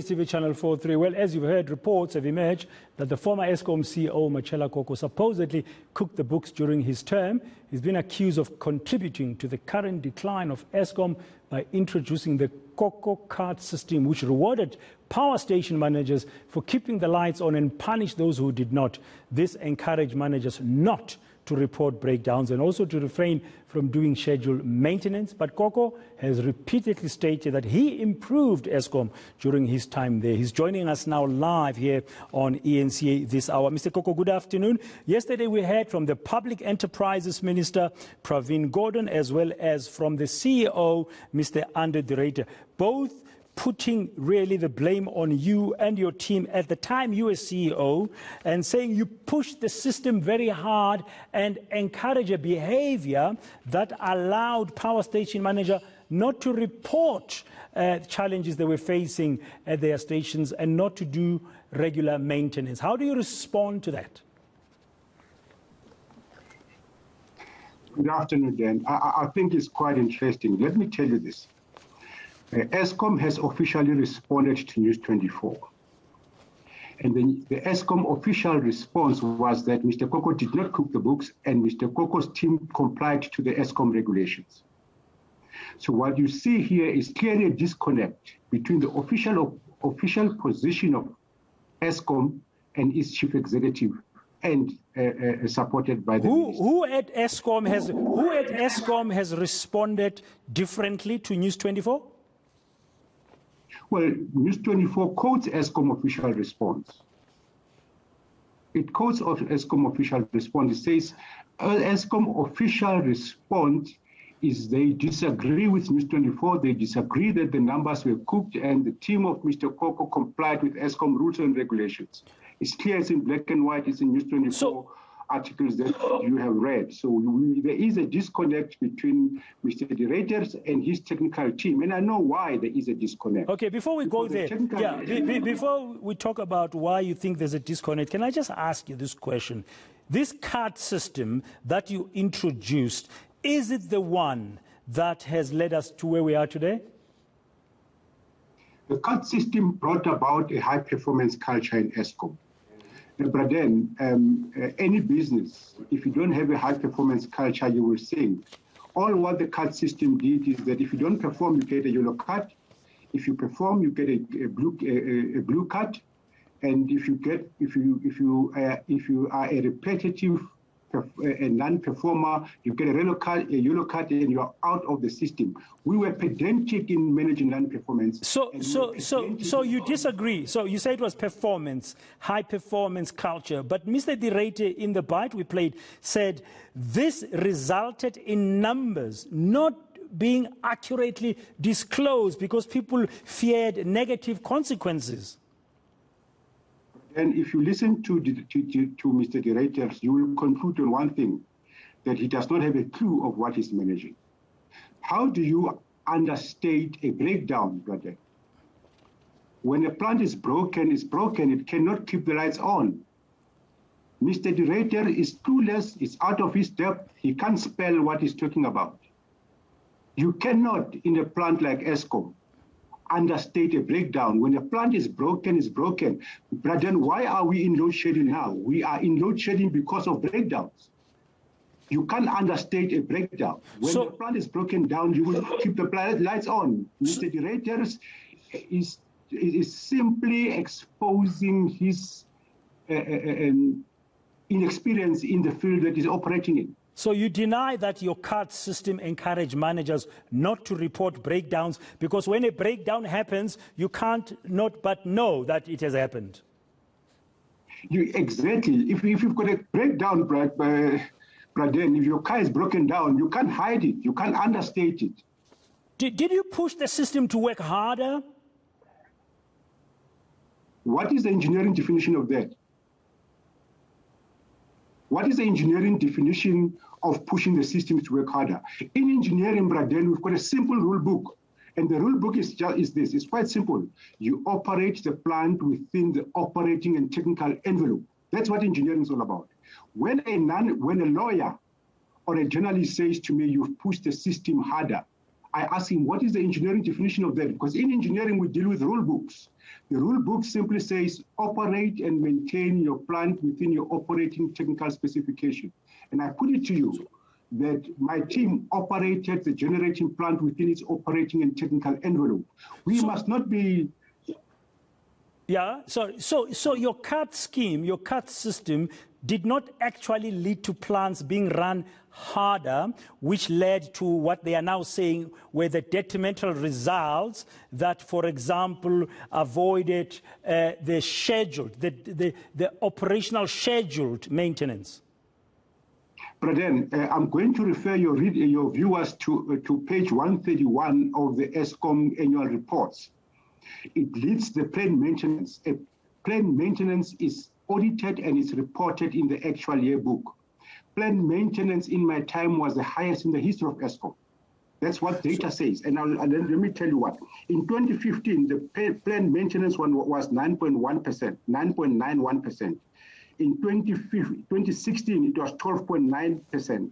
TV Channel 43. Well, as you've heard, reports have emerged that the former Eskom CEO Matshela Koko supposedly cooked the books during his term. He's been accused of contributing to the current decline of Eskom by introducing the Koko card system, which rewarded power station managers for keeping the lights on and punished those who did not. This encouraged managers not to report breakdowns and also to refrain from doing scheduled maintenance. But Koko has repeatedly stated that he improved Eskom during his time there. He's joining us now live here on eNCA this hour. Mr. Koko, good afternoon. Yesterday we heard from the Public Enterprises Minister, Pravin Gordhan, as well as from the CEO, Mr. Andre de Ruyter, both putting really the blame on you and your team at the time you were CEO and saying you pushed the system very hard and encouraged a behavior that allowed power station manager not to report challenges they were facing at their stations and not to do regular maintenance. How do you respond to that? Good afternoon, Dan. I think it's quite interesting. Let me tell you this. Eskom has officially responded to News 24. And the Eskom official response was that Mr. Koko did not cook the books and Mr. Koko's team complied to the Eskom regulations. So what you see here is clearly a disconnect between the official position of Eskom and its chief executive and supported by the who at Eskom has responded differently to News 24? Well, News 24 quotes Eskom official response. It quotes of Eskom official response. It says, Eskom official response is they disagree with News 24. They disagree that the numbers were cooked and the team of Mr. Koko complied with Eskom rules and regulations. It's clear, it's in black and white, it's in News 24 articles that you have read. So there is a disconnect between Mr. de Ruyter and his technical team. And I know why there is a disconnect. Okay, before we go there, before we talk about why you think there's a disconnect, can I just ask you this question? This card system that you introduced, is it the one that has led us to where we are today? The card system brought about a high-performance culture in Eskom. But then, any business, if you don't have a high-performance culture, you will sink. All what the card system did is that if you don't perform, you get a yellow card. If you perform, you get a blue card. And if you are a repetitive a non-performer, you get a yellow card, and you are out of the system. We were pedantic in managing non-performance. So you disagree. So you say it was performance, high performance culture. But Mr. de Ruyter, in the bite we played, said this resulted in numbers not being accurately disclosed because people feared negative consequences. And if you listen to Mr. de Ruyter, you will conclude on one thing, that he does not have a clue of what he's managing. How do you understate a breakdown, brother? When a plant is broken, it cannot keep the lights on. Mr. de Ruyter is clueless, is out of his depth, he can't spell what he's talking about. You cannot, in a plant like Eskom, understate a breakdown. When a plant is broken, it's broken. But then why are we in load shedding now? We are in load shedding because of breakdowns. You can't understate a breakdown. When the plant is broken down, you will keep the lights on. Mr. de Ruyter is simply exposing his inexperience in the field that he's operating in. So you deny that your card system encouraged managers not to report breakdowns because when a breakdown happens, you can't not but know that it has happened. Exactly. If you've got a breakdown, then if your car is broken down, you can't hide it. You can't understate it. Did you push the system to work harder? What is the engineering definition of that? What is the engineering definition of pushing the systems to work harder? In engineering, Braden, we've got a simple rule book. And the rule book is this. It's quite simple. You operate the plant within the operating and technical envelope. That's what engineering is all about. When a lawyer or a journalist says to me, you've pushed the system harder, I asked him, what is the engineering definition of that? Because in engineering, we deal with rule books. The rule book simply says, operate and maintain your plant within your operating technical specification. And I put it to you that my team operated the generating plant within its operating and technical envelope. We must not be... Yeah, so your CAT scheme, your CAT system did not actually lead to plants being run harder, which led to what they are now saying were the detrimental results that, for example, avoided the scheduled, the operational scheduled maintenance. But then I'm going to refer your viewers to page 131 of the Eskom annual reports. It lists the planned maintenance. A planned maintenance is audited and is reported in the actual yearbook. Planned maintenance in my time was the highest in the history of Eskom. That's what data says. And then let me tell you what. In 2015, the planned maintenance one was 9.1%, 9.91%. In 2016, it was 12.9%.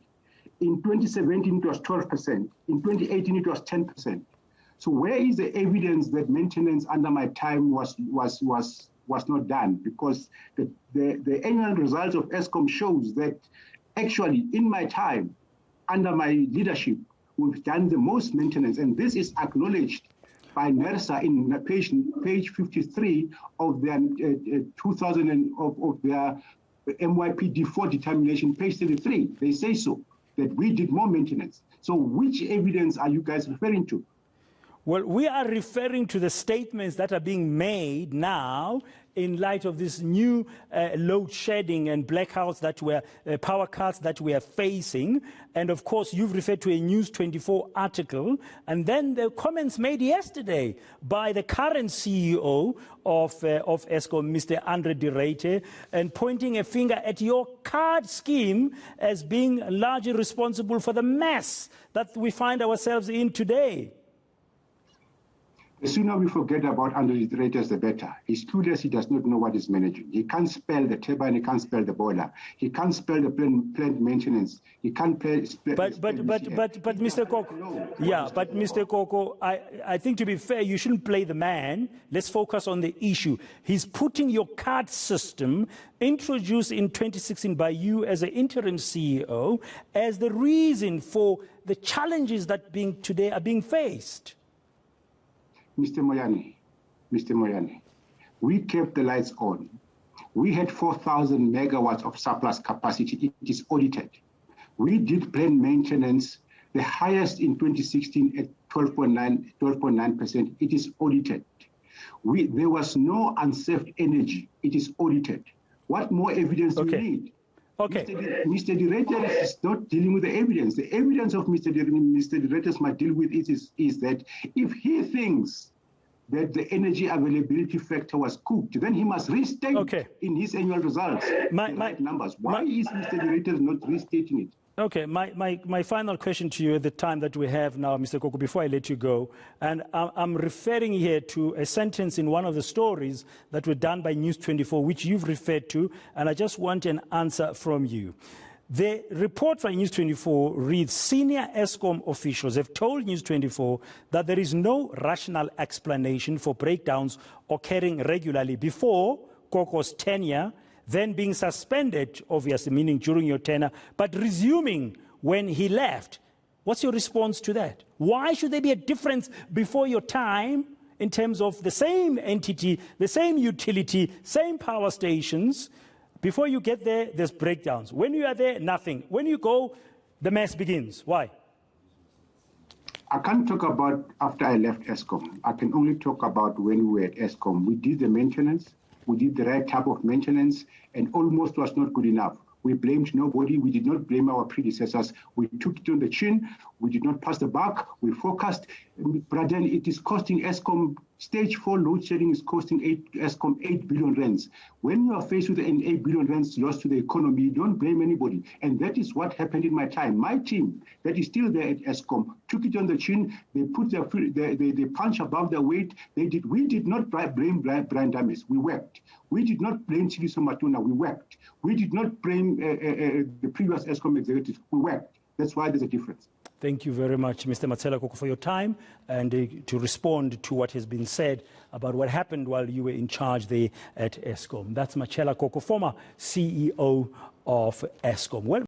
In 2017, it was 12%. In 2018, it was 10%. So where is the evidence that maintenance under my time was not done? Because the annual results of Eskom shows that actually in my time, under my leadership, we've done the most maintenance, and this is acknowledged by NERSA in page 53 of their of their MYPD4 determination, page 33. They say so, that we did more maintenance. So which evidence are you guys referring to? Well, we are referring to the statements that are being made now in light of this new load shedding and blackouts that were power cuts that we are facing. And of course, you've referred to a News 24 article, and then the comments made yesterday by the current CEO of Eskom, Mr. Andre de Ruyter, and pointing a finger at your card scheme as being largely responsible for the mess that we find ourselves in today. The sooner we forget about Andre de Ruyter, the better. He's clueless, he does not know what he's managing. He can't spell the turbine, he can't spell the boiler. He can't spell the plant maintenance. He can't spell... But Mr. Koko, yeah, but Mr. Koko, I think to be fair, you shouldn't play the man. Let's focus on the issue. He's putting your card system, introduced in 2016 by you as an interim CEO, as the reason for the challenges that today are being faced. Mr. Moyane, we kept the lights on. We had 4,000 megawatts of surplus capacity. It is audited. We did planned maintenance, the highest in 2016 at 12.9%. It is audited. There was no unsafe energy. It is audited. What more evidence do you need? Okay. Mr. de Ruyter is not dealing with the evidence. The evidence of Mr. de Ruyter might deal with is that if he thinks that the energy availability factor was cooked, then he must restate in his annual results the right numbers. Why is Mr. de Ruyter not restating it? Okay, my final question to you at the time that we have now, Mr. Koko, before I let you go, and I'm referring here to a sentence in one of the stories that were done by News 24, which you've referred to, and I just want an answer from you. The report by News 24 reads, senior Eskom officials have told News 24 that there is no rational explanation for breakdowns occurring regularly before Koko's tenure, then being suspended, obviously, meaning during your tenure, but resuming when he left. What's your response to that? Why should there be a difference before your time in terms of the same entity, the same utility, same power stations? Before you get there, there's breakdowns. When you are there, nothing. When you go, the mess begins. Why? I can't talk about after I left Eskom. I can only talk about when we were at Eskom. We did the maintenance. We did the right type of maintenance, and almost was not good enough. We blamed nobody. We did not blame our predecessors. We took it on the chin. We did not pass the buck. We focused. But then it is costing Eskom, stage 4 load shedding is costing Eskom 8 billion rands. When you are faced with an 8 billion rands loss to the economy, you don't blame anybody. And that is what happened in my time. My team that is still there at Eskom took it on the chin. They put they punch above their weight. We did not blame Brian Dames. We worked. We did not blame Siliso Matuna. We worked. We did not blame the previous Eskom executives. We worked. That's why there's a difference. Thank you very much, Mr. Matshela Koko, for your time and to respond to what has been said about what happened while you were in charge there at Eskom. That's Matshela Koko, former CEO of Eskom. Well,